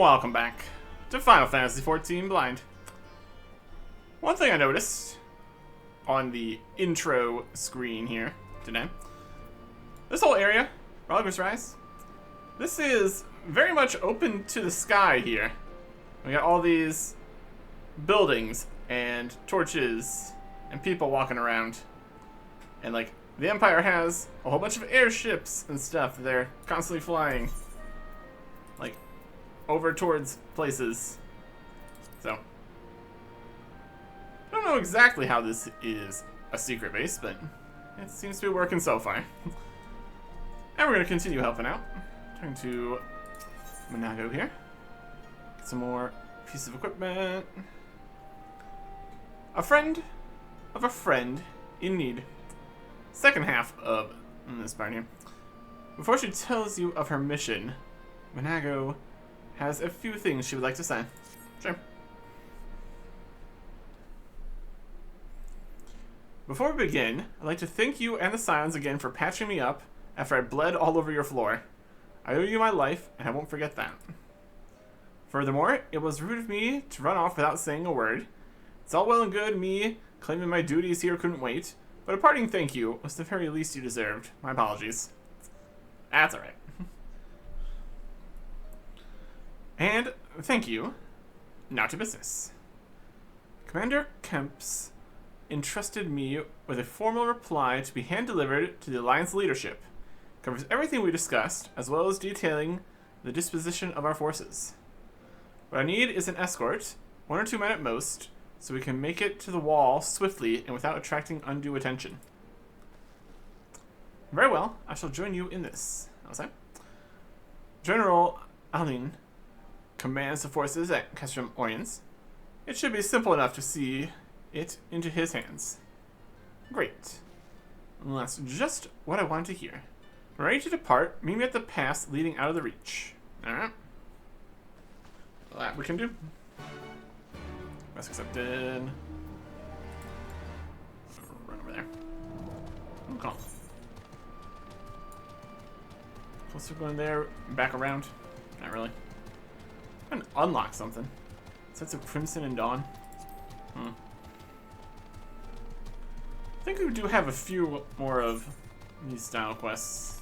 Welcome back to Final Fantasy XIV Blind. One thing I noticed on the intro screen here today, this whole area, Rogger's Rise, this is very much open to the sky here. We got all these buildings and torches and people walking around. And like, the Empire has a whole bunch of airships and stuff. They're constantly flying, like, over towards places. So, I don't know exactly how this is a secret base, but it seems to be working so far. And we're going to continue helping out. Turn to Monago here. Get some more pieces of equipment. A friend of a friend in need. Second half of this part here. Before she tells you of her mission, Monago has a few things she would like to say. Sure. Before we begin, I'd like to thank you and the Scions again for patching me up after I bled all over your floor. I owe you my life, and I won't forget that. Furthermore, it was rude of me to run off without saying a word. It's all well and good me claiming my duties here couldn't wait, but a parting thank you was the very least you deserved. My apologies. That's alright. And thank you. Now to business. Commander Kemps entrusted me with a formal reply to be hand-delivered to the Alliance leadership. Covers everything we discussed, as well as detailing the disposition of our forces. What I need is an escort, 1 or 2 men at most, so we can make it to the wall swiftly and without attracting undue attention. Very well, I shall join you in this. How's that? General Alin commands the forces at Castrum Oriens. It should be simple enough to see it into his hands. Great. Well, that's just what I wanted to hear. Ready to depart, meet me at the pass leading out of the Reach. Alright. Well, that we can do. Quest accepted. Run over there. Okay. Close to going there, back around. Not really. I'm gonna unlock something. Sets of Crimson and Dawn. I think we do have a few more of these style quests.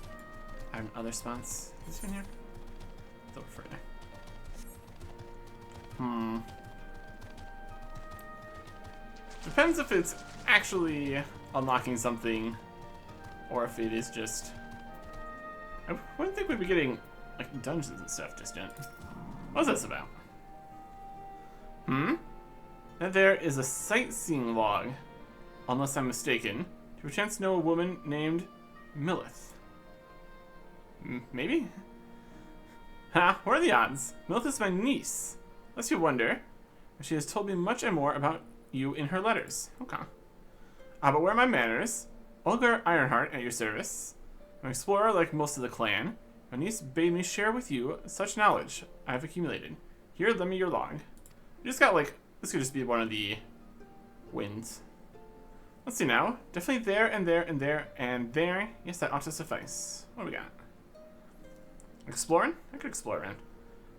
I have other spots. Is this one here? It's over further. Depends if it's actually unlocking something or if it is just... I wouldn't think we'd be getting like dungeons and stuff just yet. What's this about? That there is a sightseeing log, unless I'm mistaken. Do you chance know a woman named Millith? Maybe? Ha, what are the odds? Millith is my niece. Lest you wonder, she has told me much and more about you in her letters. Okay. But where are my manners? Olga Ironheart at your service. I'm an explorer like most of the clan. My niece bade me share with you such knowledge I have accumulated. Here, lend me your log. You just got like, this could just be one of the wins. Let's see now. Definitely there and there and there and there. Yes, that ought to suffice. What do we got? Exploring? I could explore around.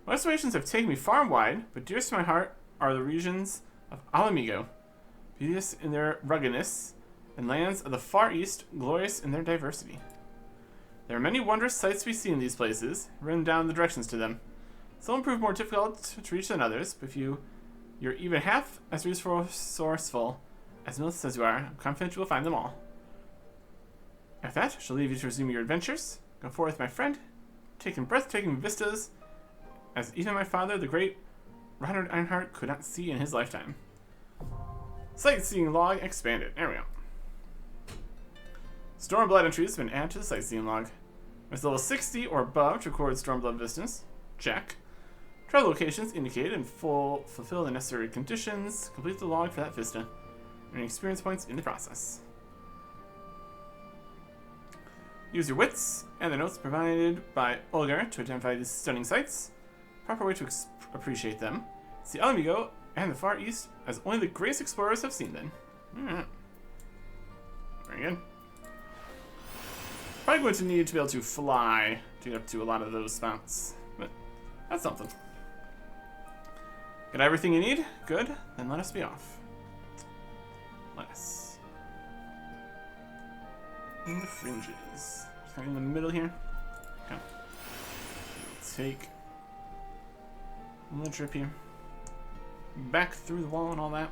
My explorations have taken me far and wide, but dearest to my heart are the regions of Alamigo, beauteous in their ruggedness, and lands of the Far East, glorious in their diversity. There are many wondrous sights to be seen in these places, written down the directions to them. Some prove more difficult to reach than others, but if you're even half as resourceful as Milith says you are, I'm confident you will find them all. After that, I shall leave you to resume your adventures. Go forth, my friend, taking breathtaking vistas, as even my father, the great Reinhard Einhart, could not see in his lifetime. Sightseeing log expanded. There we go. Stormblood entries have been added to the sightseeing log. It's level 60 or above to record Stormblood vistas. Check. Travel locations indicated and fulfill the necessary conditions. Complete the log for that vista. Earning experience points in the process. Use your wits and the notes provided by Olga to identify these stunning sights. Proper way to appreciate them. See Alamigo and the Far East as only the greatest explorers have seen them. Alright. Very good. Probably going to need to be able to fly to get up to a lot of those spots, but that's something. Got everything you need? Good. Then let us be off. Let us. In the fringes. Just kind of in the middle here. Okay. We'll take a little trip here. Back through the wall and all that.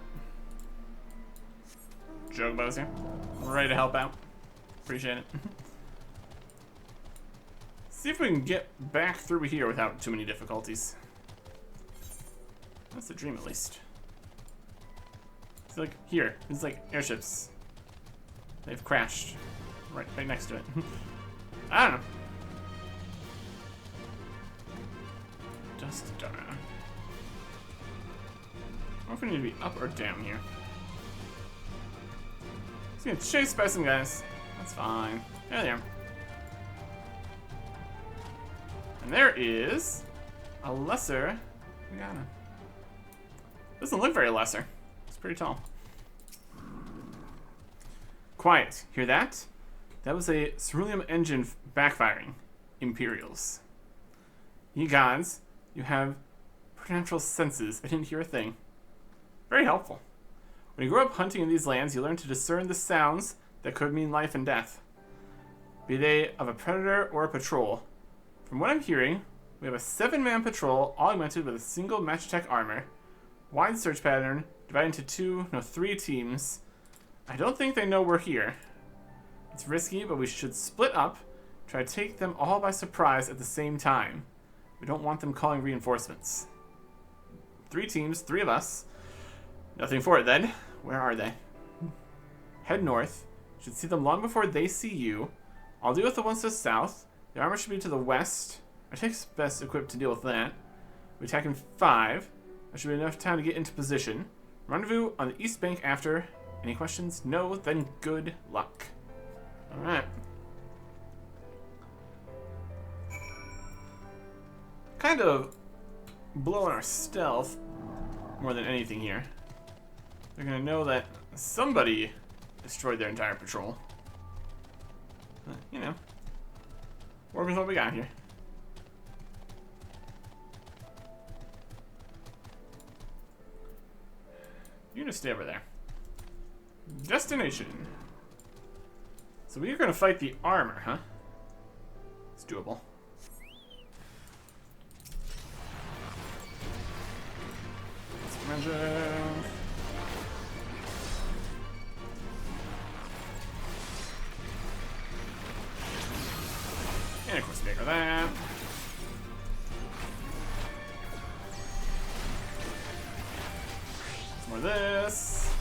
Jogbo's here. Ready to help out. Appreciate it. See if we can get back through here without too many difficulties. That's the dream, at least. It's like here. It's like airships. They've crashed right next to it. I don't know. Dust Star. I don't know if we need to be up or down here. Just gonna chase by some guys. That's fine. There they are. And there is a lesser Ghana. Doesn't look very lesser. It's pretty tall. Quiet. Hear that? That was a ceruleum engine backfiring. Imperials. You gods, you have preternatural senses. I didn't hear a thing. Very helpful. When you grow up hunting in these lands, you learn to discern the sounds that could mean life and death. Be they of a predator or a patrol. From what I'm hearing, we have a 7-man patrol augmented with a single Matchtech armor. Wide search pattern, divided into 3 teams. I don't think they know we're here. It's risky, but we should split up, try to take them all by surprise at the same time. We don't want them calling reinforcements. 3 teams, 3 of us. Nothing for it then. Where are they? Head north. Should see them long before they see you. I'll deal with the ones to the south. The armor should be to the west. Our tech's best equipped to deal with that. We attack in 5. There should be enough time to get into position. Rendezvous on the east bank after. Any questions? No? Then good luck. Alright. Kind of blowing our stealth more than anything here. They're gonna know that somebody destroyed their entire patrol. You know. Work with what we got here. You're gonna stay over there. Destination. So we're gonna fight the armor, huh? It's doable. Magic. And of course, bigger that. More of this.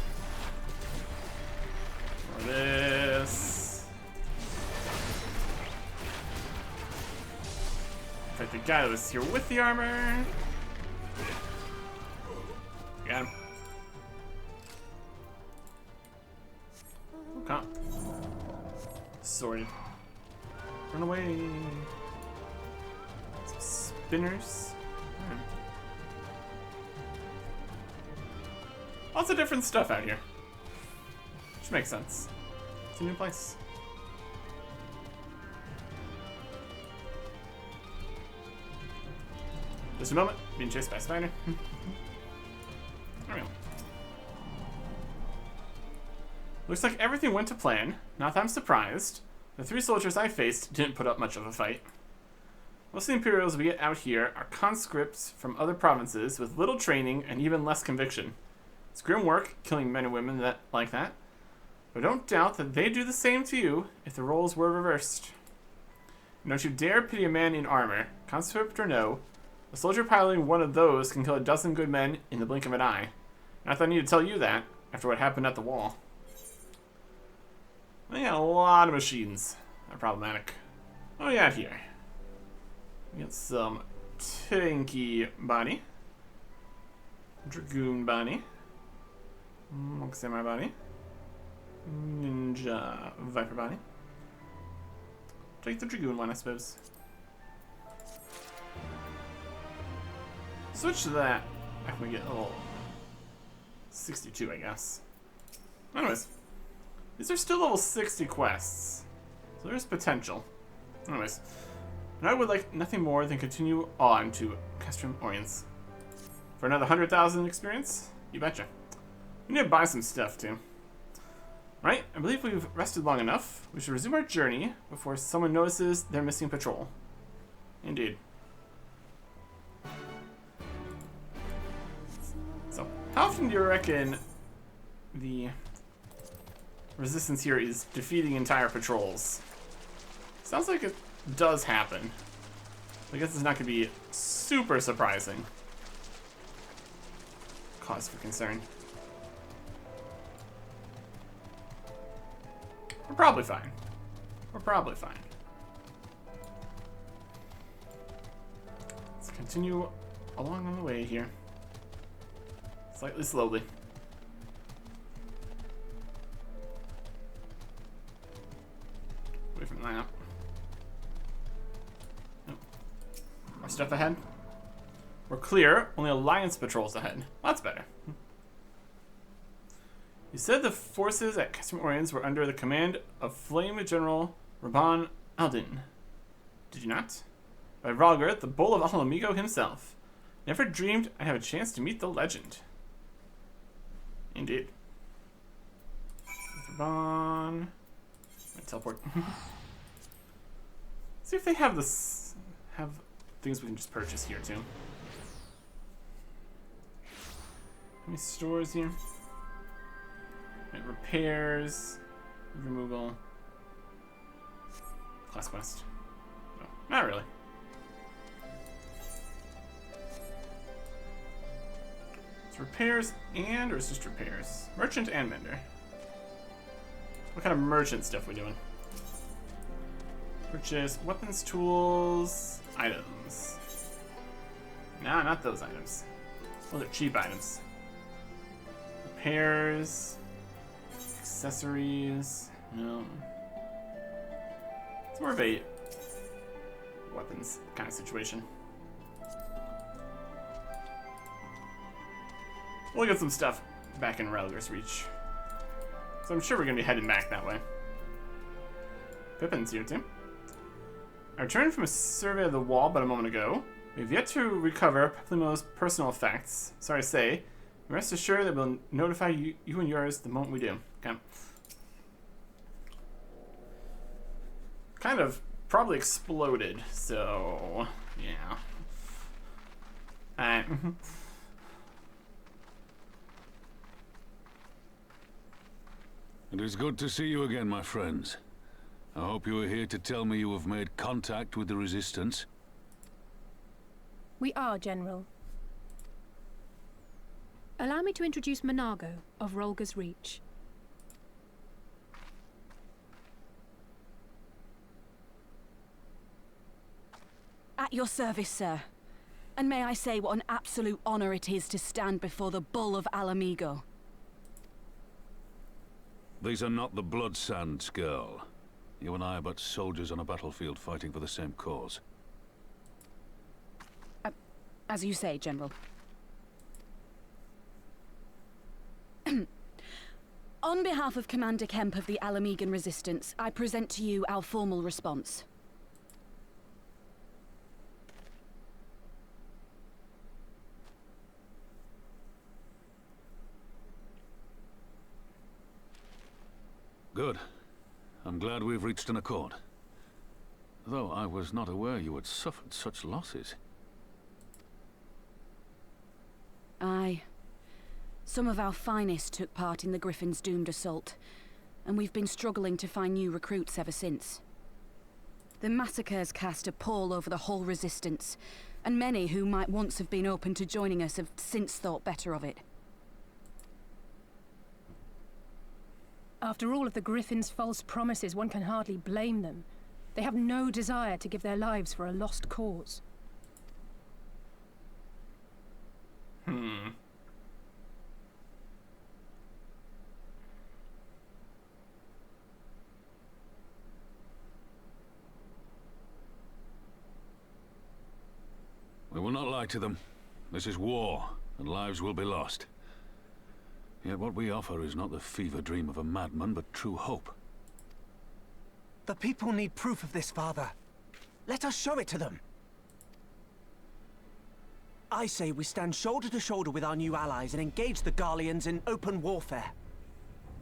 More of this. Fight the guy that was here with the armor. Got him. Okay. Sorted. Run away. Some spinners. Lots of different stuff out here. Which makes sense. It's a new place. Just a moment. Being chased by a spider. There we go. Looks like everything went to plan. Not that I'm surprised. The 3 soldiers I faced didn't put up much of a fight. Most of the Imperials we get out here are conscripts from other provinces with little training and even less conviction. It's grim work, killing men and women like that. But don't doubt that they'd do the same to you if the roles were reversed. And don't you dare pity a man in armor, conscript or no. A soldier piloting one of those can kill a dozen good men in the blink of an eye. Not that I need to tell you that, after what happened at the wall. They got a lot of machines. They're problematic. What do we got here? We got some tanky body. Dragoon body. Monk Samurai body. Ninja Viper body. Take the Dragoon one, I suppose. Switch to that after we get a little 62, I guess. Anyways, these are still level 60 quests, so there's potential. Anyways, and I would like nothing more than continue on to Castrum Oriens. For another 100,000 experience? You betcha. We need to buy some stuff, too. Right, I believe we've rested long enough. We should resume our journey before someone notices they're missing patrol. Indeed. So, how often do you reckon the resistance here is defeating entire patrols? Sounds like it does happen. I guess it's not going to be super surprising. Cause for concern. We're probably fine. We're probably fine. Let's continue along on the way here. Slightly slowly. Away from that. Nope. More stuff ahead. We're clear. Only Alliance patrols ahead. That's better. You said the forces at Custom Orients were under the command of Flame General Raban Aldin. Did you not? By Rhalgr, the Bull of Alamigo himself. Never dreamed I'd have a chance to meet the legend. Indeed. Raban. Teleport. See if they have this. Have things we can just purchase here too. How many stores here? Right, repairs, removal, class quest. No, not really. It's repairs and, or is just repairs? Merchant and vendor. What kind of merchant stuff are we doing? Purchase weapons, tools, items. Nah, not those items. Those are cheap items. Repairs. Accessories. No. It's more of a weapons kind of situation. We'll get some stuff back in Rhalgr's reach. So I'm sure we're going to be heading back that way. Pippin's here too. I returned from a survey of the wall but a moment ago. We've yet to recover Paplimo's personal effects. Sorry to say. Rest assured that we'll notify you and yours the moment we do. Okay. Kind of probably exploded, so yeah. Alright. It is good to see you again, my friends. I hope you are here to tell me you have made contact with the Resistance. We are, General. Allow me to introduce Monago of Rhalgr's Reach. At your service, sir. And may I say what an absolute honor it is to stand before the Bull of Alamigo. These are not the Blood Sands, girl. You and I are but soldiers on a battlefield fighting for the same cause. As you say, General. On behalf of Commander Kemp of the Alamigan Resistance, I present to you our formal response. Good. I'm glad we've reached an accord. Though I was not aware you had suffered such losses. Aye. Some of our finest took part in the Griffin's doomed assault, and we've been struggling to find new recruits ever since. The massacres cast a pall over the whole Resistance, and many who might once have been open to joining us have since thought better of it. After all of the Griffin's false promises, one can hardly blame them. They have no desire to give their lives for a lost cause. We will not lie to them. This is war, and lives will be lost. Yet what we offer is not the fever dream of a madman, but true hope. The people need proof of this, Father. Let us show it to them. I say we stand shoulder to shoulder with our new allies and engage the Garleans in open warfare.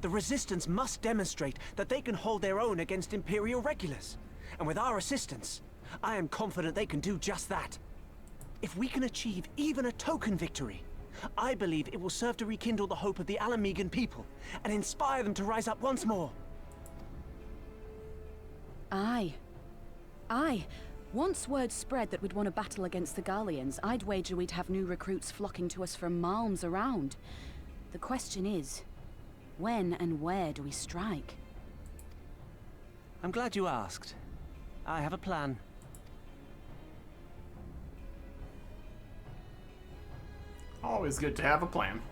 The Resistance must demonstrate that they can hold their own against Imperial regulars. And with our assistance, I am confident they can do just that. If we can achieve even a token victory, I believe it will serve to rekindle the hope of the Alamegan people and inspire them to rise up once more. Aye. Once word spread that we'd won a battle against the Garleans, I'd wager we'd have new recruits flocking to us from malms around. The question is, when and where do we strike? I'm glad you asked. I have a plan. Always good to have a plan.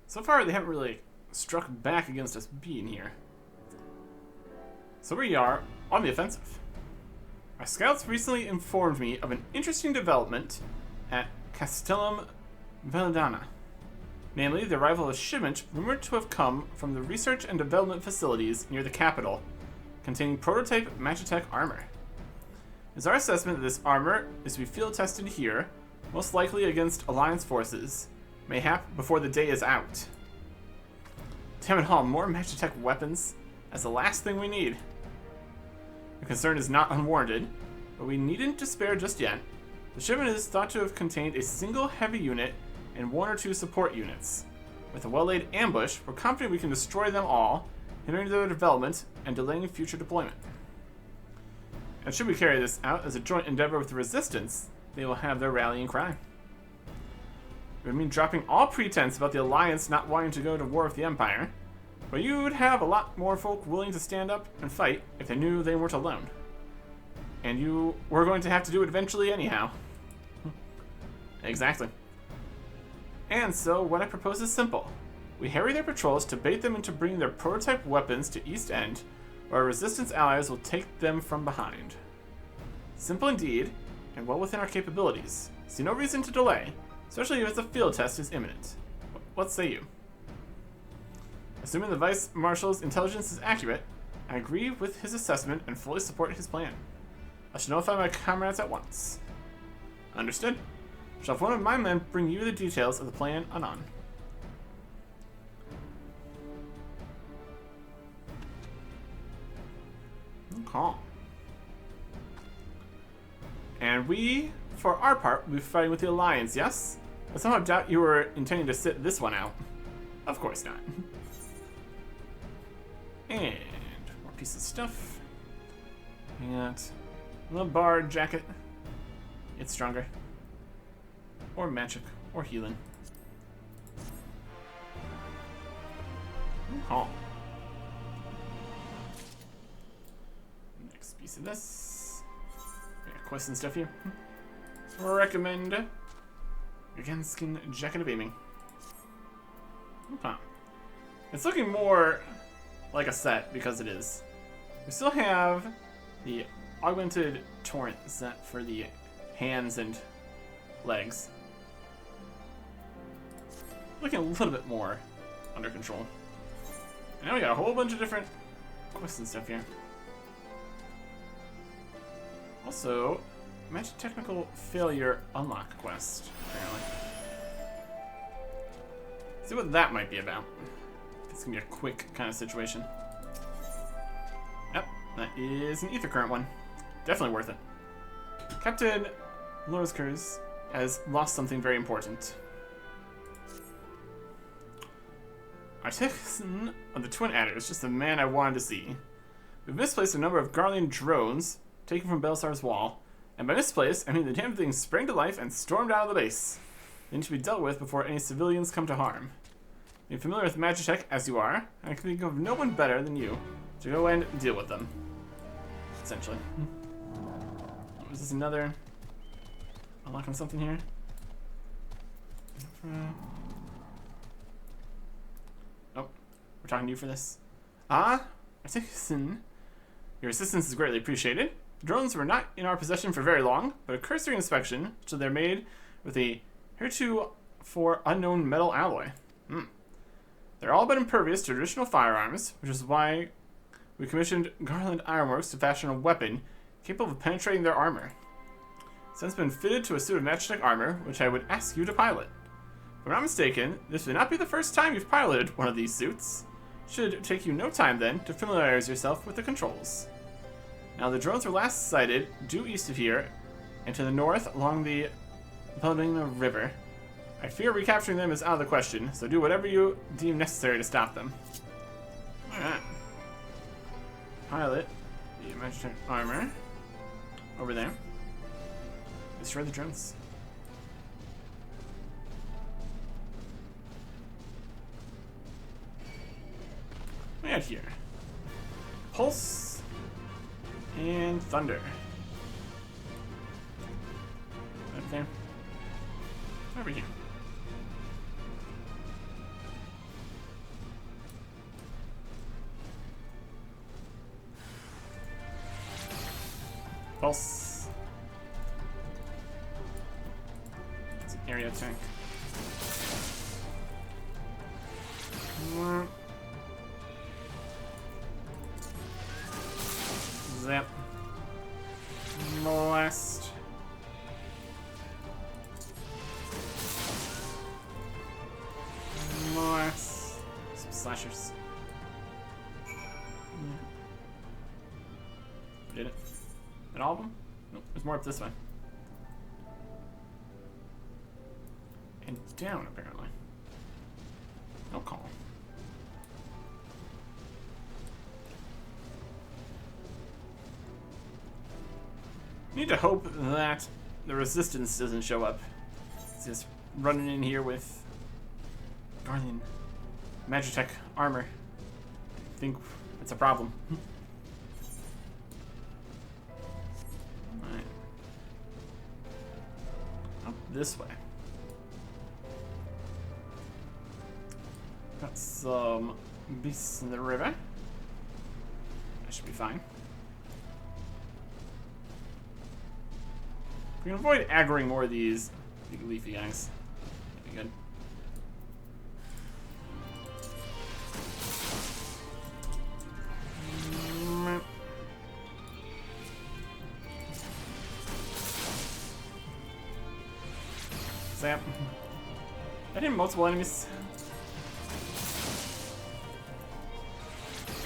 So far, they haven't really struck back against us being here. So we are on the offensive. My scouts recently informed me of an interesting development at Castellum Validana. Namely, the arrival of a shipment rumored to have come from the research and development facilities near the capital, containing prototype Magitech armor. It is our assessment that this armor is to be field tested here, most likely against Alliance forces, mayhap before the day is out. Damn it all, more Magitech weapons? That's the last thing we need. The concern is not unwarranted, but we needn't despair just yet. The shipment is thought to have contained a single heavy unit and 1 or 2 support units. With a well-laid ambush, we're confident we can destroy them all, hindering their development and delaying future deployment. And should we carry this out as a joint endeavor with the Resistance, they will have their rallying cry. It would mean dropping all pretense about the Alliance not wanting to go to war with the Empire, but you would have a lot more folk willing to stand up and fight if they knew they weren't alone. And you were going to have to do it eventually anyhow. Exactly. And so what I propose is simple. We harry their patrols to bait them into bringing their prototype weapons to East End, where our Resistance allies will take them from behind. Simple indeed, and well within our capabilities. See no reason to delay, especially if the field test is imminent. What say you? Assuming the Vice Marshal's intelligence is accurate, I agree with his assessment and fully support his plan. I should notify my comrades at once. Understood. Shall have one of my men bring you the details of the plan anon. Okay. And we, for our part, will be fighting with the Alliance, yes? I somehow doubt you were intending to sit this one out. Of course not. And more pieces of stuff. We got the bard jacket. It's stronger. Or magic. Or healing. Oh. Next piece of this. We got quests and stuff here. Recommend again skin jacket of aiming. Okay. It's looking more like a set because it is. We still have the augmented torrent set for the hands and legs. Looking a little bit more under control. And now we got a whole bunch of different quests and stuff here. Also, match technical failure unlock quest, apparently. See what that might be about. It's gonna be a quick kind of situation. Yep, that is an ether current one. Definitely worth it. Captain Lorskers has lost something very important. Artisan of the Twin Adder is just the man I wanted to see. We've misplaced a number of Garlean drones taken from Belsar's wall, and by misplaced, I mean the damn thing sprang to life and stormed out of the base. They need to be dealt with before any civilians come to harm. Being familiar with Magitech as you are, I can think of no one better than you to go and deal with them. Essentially. Is this another unlocking something here? Oh, we're talking to you for this. Artisan, your assistance is greatly appreciated. The drones were not in our possession for very long, but a cursory inspection showed they're made with a heretofore unknown metal alloy. They're all but impervious to traditional firearms, which is why we commissioned Garland Ironworks to fashion a weapon capable of penetrating their armor. Since been fitted to a suit of Magitech armor, which I would ask you to pilot. If I'm not mistaken, this would not be the first time you've piloted one of these suits. Should take you no time then to familiarize yourself with the controls. Now the drones were last sighted due east of here, and to the north along the Pelodina River. I fear recapturing them is out of the question, so do whatever you deem necessary to stop them. Alright. Pilot the Magitech armor over there. Destroy the drones. What we got here? Pulse and thunder. Right there. Over here. Pulse. It's an area attack. Zap. Blast. Blast. Some slashers. Did it? Did all of them? Nope, there's more up this way. And down, apparently. No call. Need to hope that the resistance doesn't show up. It's just running in here with Guardian Magitech armor. I think it's a problem. Alright. Up this way. Got some beasts in the river. That should be fine. We can avoid aggroing more of these big leafy guys. That'd be good. Zap. I hit multiple enemies.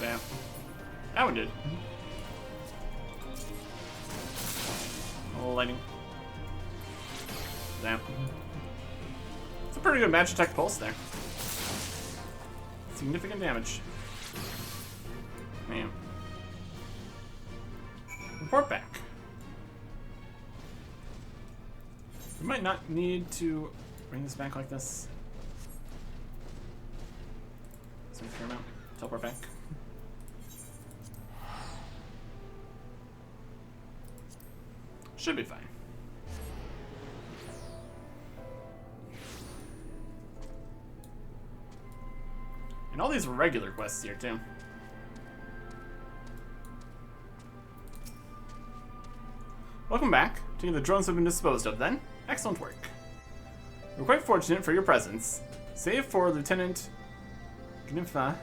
Zap. That one did. Lightning. Zap. It's a pretty good Magitech pulse there. Significant damage. Man. Report back. We might not need to bring this back like this. So we clear him out. Teleport back. Should be fine. And all these regular quests here, too. Welcome back. Taking the drones have been disposed of, then. Excellent work. We're quite fortunate for your presence. Save for Lieutenant Gniffa,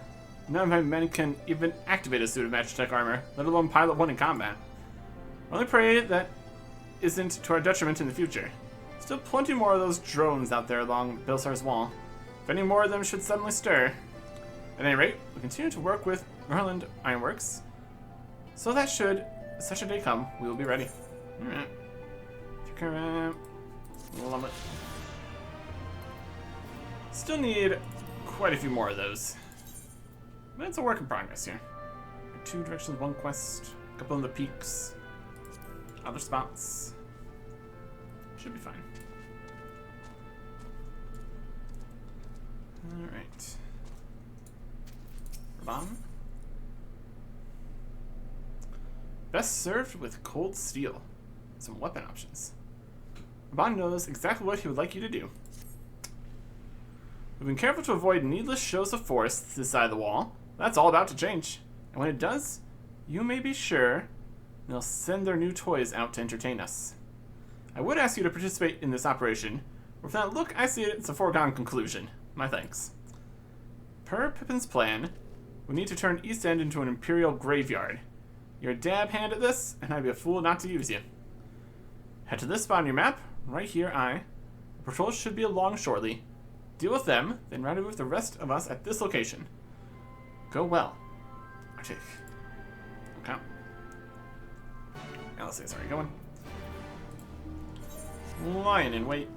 none of my men can even activate a suit of Magitech armor, let alone pilot one in combat. I only pray that isn't to our detriment in the future. Still plenty more of those drones out there along Bilsar's wall. If any more of them should suddenly stir. At any rate, we continue to work with Garland Ironworks, so that should such a day come, we will be ready. Alright. Love it. Still need quite a few more of those. But it's a work in progress here. 2 directions, 1 quest, a couple in the peaks, other spots. Should be fine. Alright. Raban. Best served with cold steel. Some weapon options. Raban knows exactly what he would like you to do. We've been careful to avoid needless shows of force this side of the wall. That's all about to change. And when it does, you may be sure they'll send their new toys out to entertain us. I would ask you to participate in this operation, but from that look, I see it's a foregone conclusion. My thanks. Per Pippin's plan, we need to turn East End into an Imperial graveyard. You're a dab hand at this, and I'd be a fool not to use you. Head to this spot on your map. Right here, The patrols should be along shortly. Deal with them, then rendezvous with the rest of us at this location. Go well. Arctic. Okay. Now let's see, sorry, going. Lying in wait.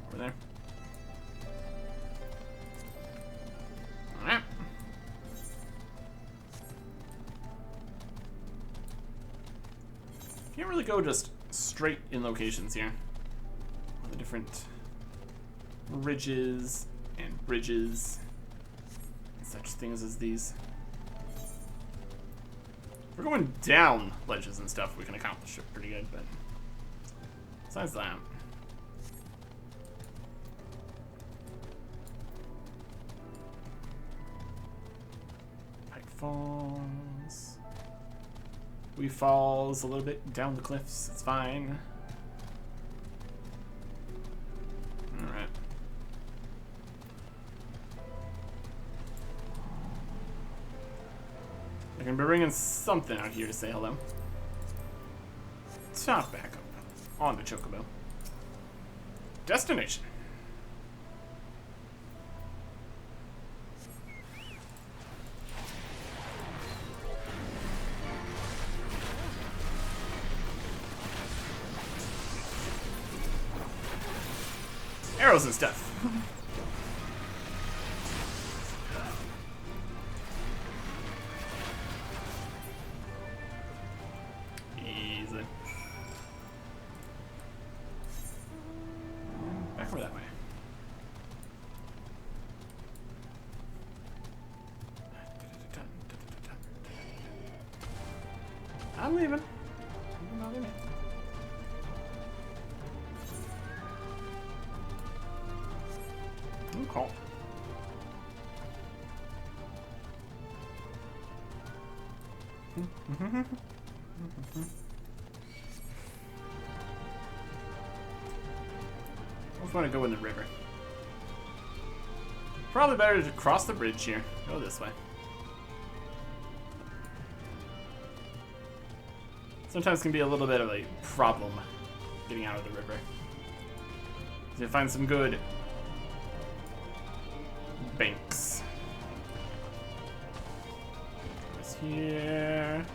Over there. Alright. Can't really go just straight in locations here. All the different ridges and bridges and such things as these. If we're going down ledges and stuff, we can accomplish it pretty good, but besides that. Pike Falls. We falls a little bit down the cliffs, it's fine. Alright. I can be bringing something out here to say hello. Top back up. On the Chocobo. Destination. Arrows and stuff. Easy. Back over that way. I'm leaving. I'm not leaving. Okay. I just want to go in the river. Probably better to cross the bridge here. Go this way. Sometimes can be a little bit of a problem getting out of the river. You find some good banks. What's here?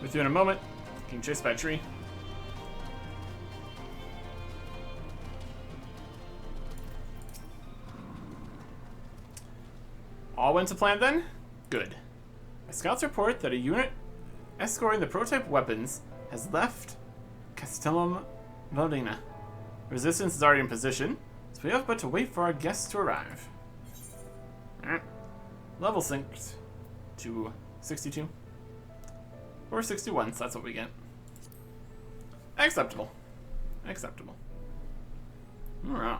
With you in a moment. Getting chased by a tree. All went to plan then? Good. My scouts report that a unit escorting the prototype weapons has left Castellum Valdina. Resistance is already in position, so we have but to wait for our guests to arrive. Alright. Level synced to 62. Or 61, so that's what we get. Acceptable. Acceptable. Alright.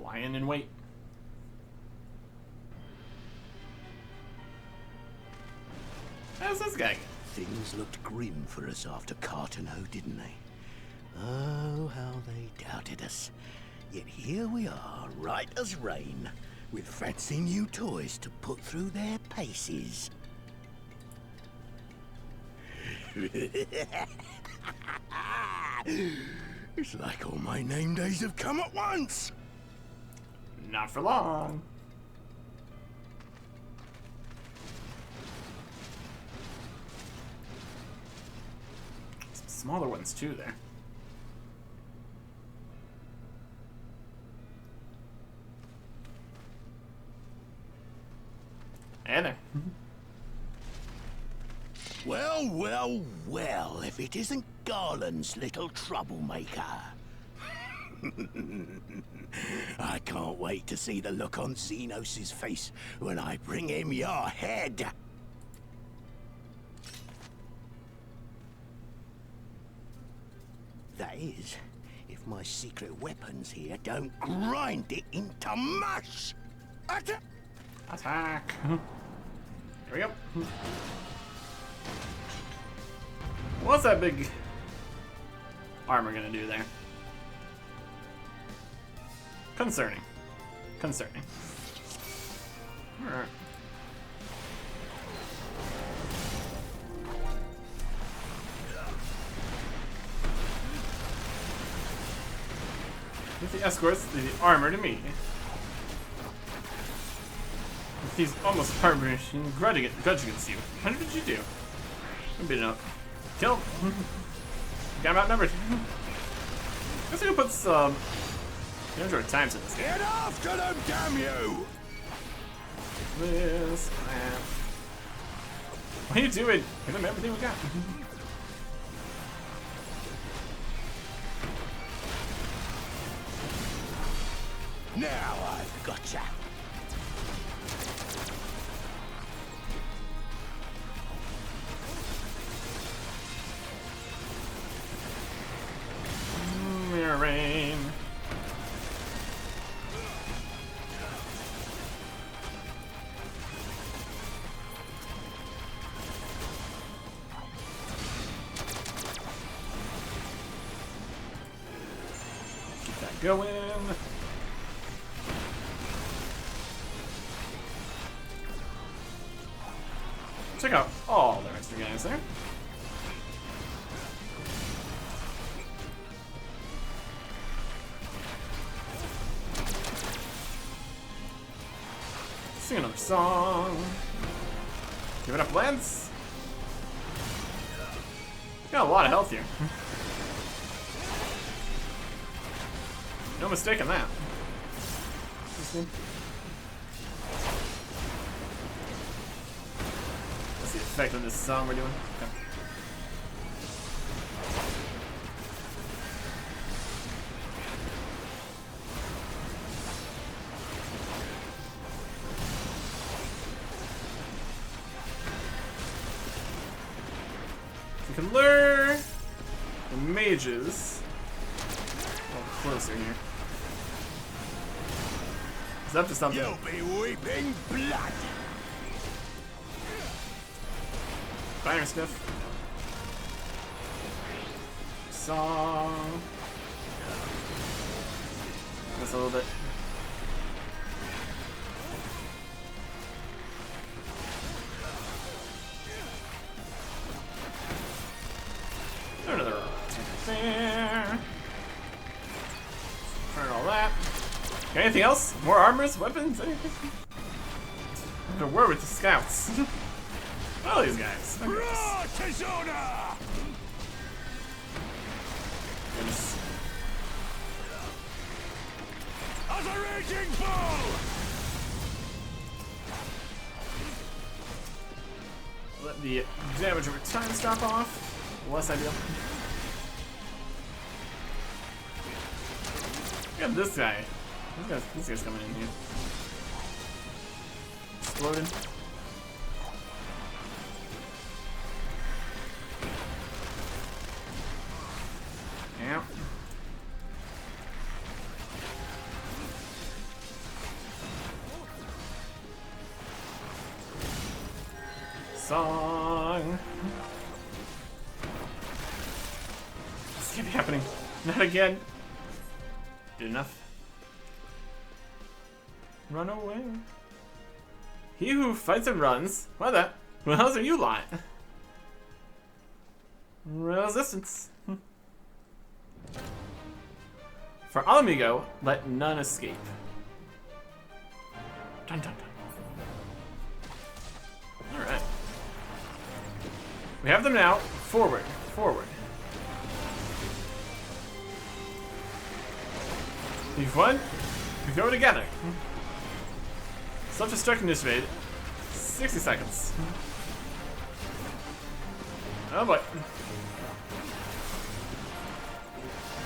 Lying in wait. How's this guy? Things looked grim for us after Cartenho, didn't they? Oh, how they doubted us. Yet here we are, right as rain, with fancy new toys to put through their paces. It's like all my name days have come at once. Not for long. Some smaller ones too there. Hey there. Well, well, well, if it isn't Garland's little troublemaker. I can't wait to see the look on Xenos' face when I bring him your head. That is, if my secret weapons here don't grind it into mush. Attack. Here we go. What's that big armor gonna do there? Concerning. Concerning. Alright. Give the escorts the armor to me. If he's almost harboring grudge against you. What did you do? I'm beating up. Kill. Got him outnumbered. Guess I can put some Android times in this game. Get after them, damn you! This crap. What are you doing? Give him everything we got. Now I've gotcha. Mirror rain. Keep that going. Check out all their extra guys there. Sing another song. Give it up, Lance. Got a lot of health here. No mistake in that. What's the effect of this song we're doing? Okay. We can lure the mages a little closer here. It's up to something. You'll be weeping blood. Fire sniff. Song. Just a little bit. Another there. Turn all that. Got anything else? More armors, weapons, anything? I'm gonna war with the scouts. All these guys. Look at this. Goodness. As a raging bull! Let the damage over time stop off. Less ideal. Look at this guy. This guy's coming in here. Exploding. Yeah. Song. This can't be happening. Not again. Did enough. Run away. He who fights and runs. What the? Who the hell are you lot? Resistance. For Alamigo, let none escape. Dun dun dun. Alright. We have them now. Forward. Forward. You've won. We go together. Self-destruct initiated. 60 seconds. Oh boy.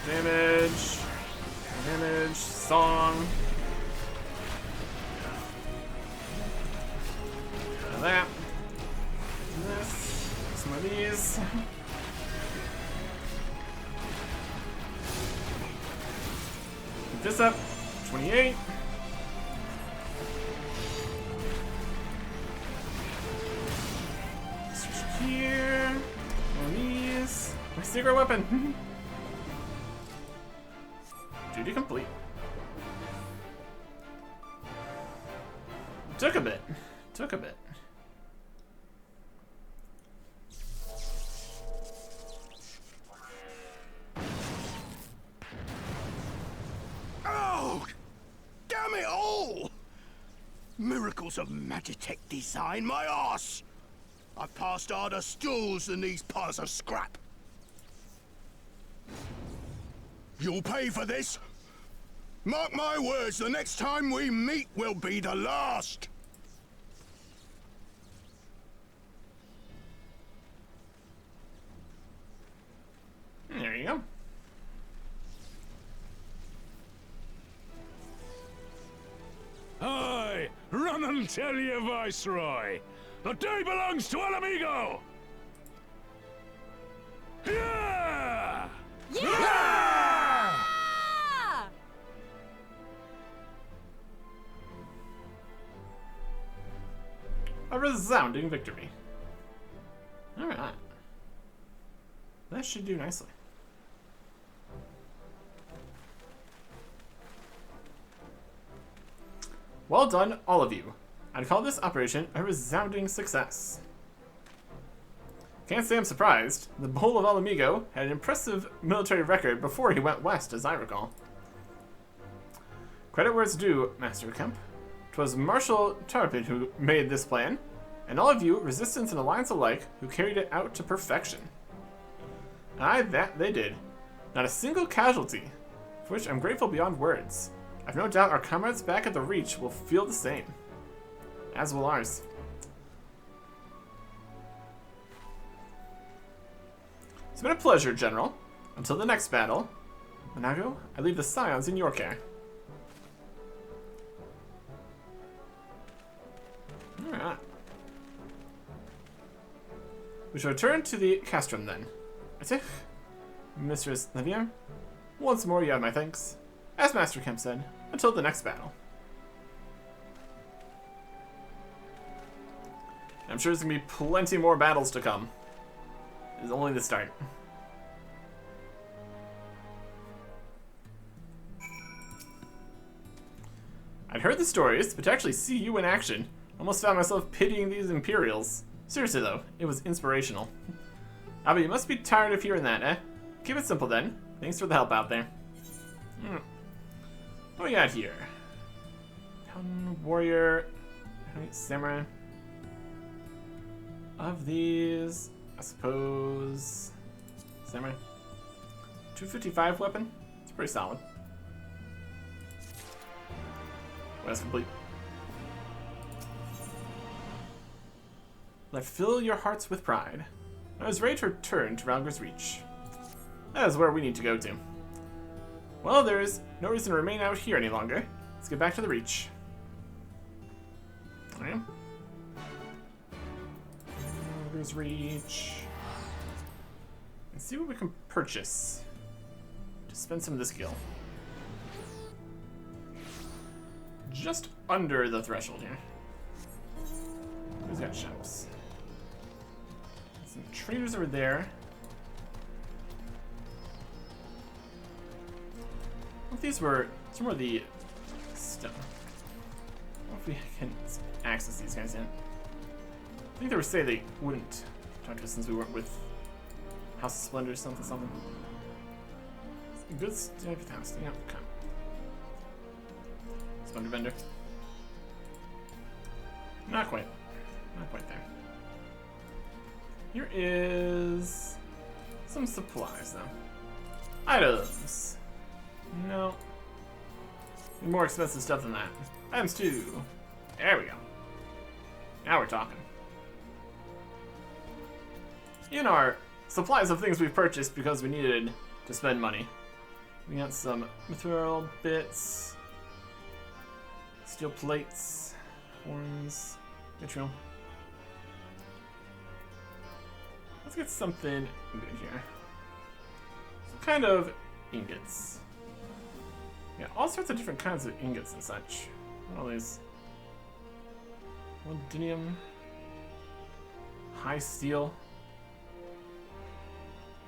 Damage. Damage. Song. And that. And this. Some of these. Keep this up. 28. Switch here. One of these. My secret weapon. Duty complete. Took a bit. Took a bit. Miracles of Magitech design, my arse! I've passed harder stools than these piles of scrap. You'll pay for this. Mark my words, the next time we meet will be the last. There you go. Aye, run and tell your Viceroy. The day belongs to El Amigo! Yeah! Yeah! A resounding victory. Alright. That should do nicely. Well done, all of you. I'd call this operation a resounding success. Can't say I'm surprised. The Bull of El Amigo had an impressive military record before he went west, as I recall. Credit where it's due, Master Kemp. 'Twas Marshal Tarpin who made this plan, and all of you, Resistance and Alliance alike, who carried it out to perfection. Aye, that they did. Not a single casualty, for which I'm grateful beyond words. I've no doubt our comrades back at the Reach will feel the same. As will ours. It's been a pleasure, General. Until the next battle, Monago, I leave the Scions in your care. Alright. We shall return to the castrum then. Atich, Mistress Livier, once more you have my thanks. As Master Kemp said, until the next battle. I'm sure there's going to be plenty more battles to come. It's only the start. I'd heard the stories, but to actually see you in action, I almost found myself pitying these Imperials. Seriously though, it was inspirational. Ah, but you must be tired of hearing that, eh? Keep it simple then. Thanks for the help out there. What we got here? Town warrior, samurai. Of these, I suppose, samurai. 255 weapon. It's pretty solid. That's complete. Let fill your hearts with pride. I was ready to return to Ralgar's Reach. That is where we need to go to. Well, there is no reason to remain out here any longer. Let's get back to the Reach. Alright. Ralgar's Reach. Let's see what we can purchase to spend some of this gil. Just under the threshold here. Who's got shops? Some traders over there. What if these were some more of the stuff? What if we can access these guys yet? I think they were saying they wouldn't talk to us since we weren't with House of Splendor or something. Good stuff. Yeah, okay. Splendor vendor. Not quite. Not quite there. Here is some supplies, though. Items. No. More expensive stuff than that. Items too. There we go. Now we're talking. In our supplies of things we've purchased because we needed to spend money, we got some mithril bits, steel plates, horns, vitriol. Let's get something good here. Some kind of ingots. Yeah, all sorts of different kinds of ingots and such. All these. Molybdenum. High steel.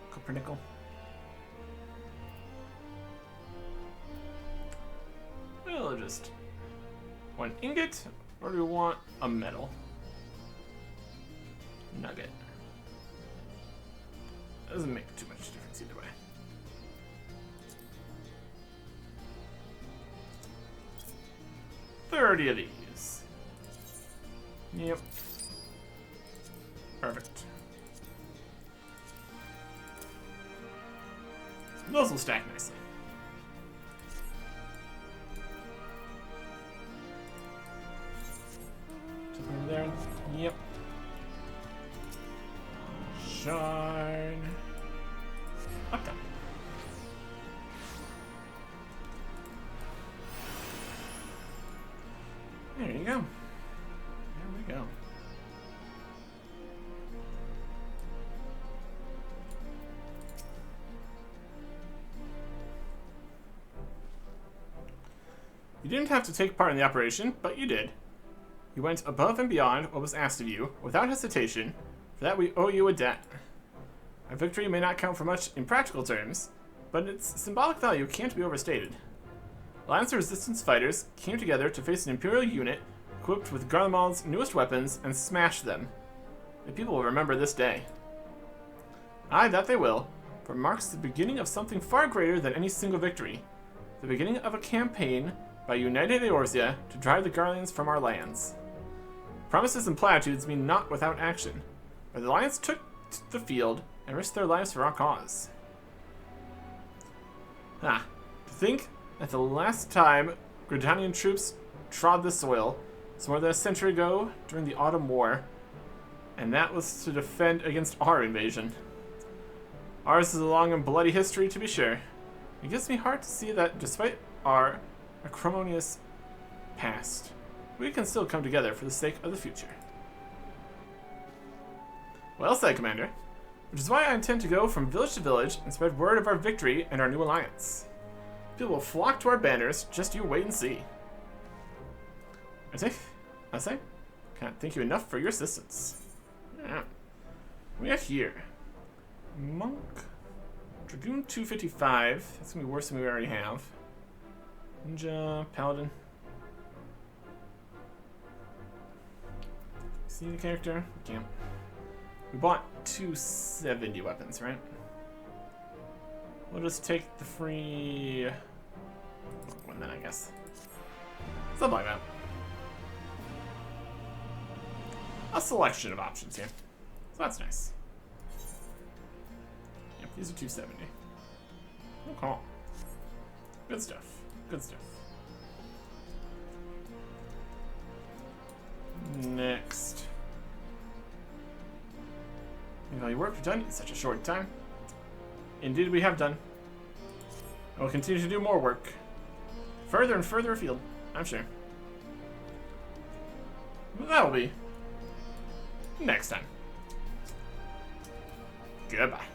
Copper nickel. We'll just one ingot, or do we want a metal nugget? Doesn't make too much difference either way. $30 of these. Yep. Perfect. Those will stack nicely. Took over there. Yep. Shine. Up top. There you go. There we go. You didn't have to take part in the operation, but you did. You went above and beyond what was asked of you, without hesitation. For that we owe you a debt. Our victory may not count for much in practical terms, but its symbolic value can't be overstated. Alliance Resistance fighters came together to face an Imperial unit equipped with Garlemald's newest weapons and smash them. The people will remember this day. Aye, that they will, for it marks the beginning of something far greater than any single victory. The beginning of a campaign by United Eorzea to drive the Garleans from our lands. Promises and platitudes mean naught without action, but the Alliance took the field and risked their lives for our cause. To think that the last time Gridanian troops trod the soil was more than a century ago during the Autumn War, and that was to defend against our invasion. Ours is a long and bloody history, to be sure. It gives me heart to see that despite our acrimonious past, we can still come together for the sake of the future. Well said, Commander. Which is why I intend to go from village to village and spread word of our victory and our new alliance. People will flock to our banners, just you wait and see. I say, can't thank you enough for your assistance. Yeah. We are here. Monk. Dragoon 255. That's gonna be worse than we already have. Ninja, Paladin. See the character? We can't. We bought 270 weapons, right? We'll just take the free one then, I guess. Something like that. A selection of options here. So that's nice. Yep, these are 270. Okay. Good stuff. Good stuff. Next. Value work we've done in such a short time. Indeed, we have done. I will continue to do more work. Further and further afield, I'm sure. But that will be next time. Goodbye.